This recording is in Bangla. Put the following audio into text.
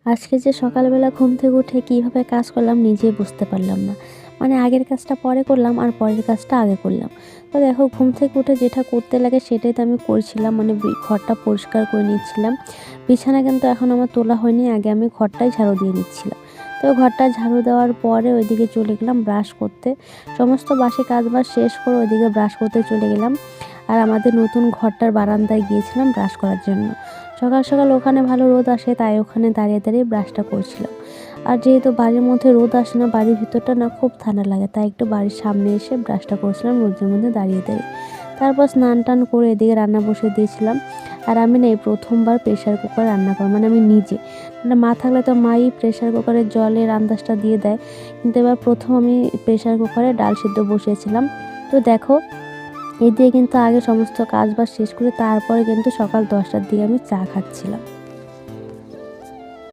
আজকে যে সকালবেলা ঘুম থেকে উঠে কিভাবে কাজ করলাম নিজেই বুঝতে পারলাম না। মানে আগের কাজটা পরে করলাম আর পরের কাজটা আগে করলাম। তো দেখো ঘুম থেকে উঠে যেটা করতে লাগে সেটাই তো আমি করছিলাম। মানে ঘরটা পরিষ্কার করে নিচ্ছিলাম। বিছানা কিন্তু এখন আমার তোলা হয়নি। আগে আমি ঘরটাই ঝাড়ু দিয়ে নিচ্ছিলাম। তো ঘরটা ঝাড়ু দেওয়ার পরে ওইদিকে চলে গেলাম ব্রাশ করতে। সমস্ত বাসি কাজবাজ শেষ করে ওইদিকে ব্রাশ করতে চলে গেলাম। আর আমাদের নতুন ঘরটার বারান্দায় গিয়েছিলাম ব্রাশ করার জন্য। সকাল সকাল ওখানে ভালো রোদ আসে, তাই ওখানে দাঁড়িয়ে দাঁড়িয়ে ব্রাশটা করছিলাম। আর যেহেতু বাড়ির মধ্যে রোদ আসে না, বাড়ির ভিতরটা না খুব ঠান্ডা লাগে, তাই একটু বাড়ির সামনে এসে ব্রাশটা করছিলাম রোদের মধ্যে দাঁড়িয়ে দাঁড়িয়ে। তারপর স্নান টান করে এদিকে রান্না বসিয়ে দিয়েছিলাম। আর আমি না এই প্রথমবার প্রেশার কুকার রান্না করি, মানে আমি নিজে, মানে মা থাকলে তো মাই প্রেশার কুকারের জলের আন্দাজটা দিয়ে দেয়, কিন্তু এবার প্রথম আমি প্রেশার কুকারে ডাল সিদ্ধ বসিয়েছিলাম। তো দেখো এই দিয়ে কিন্তু আগে সমস্ত কাজ বাজ শেষ করে তারপরে কিন্তু সকাল 10টার দিকে আমি চা খাচ্ছিলাম।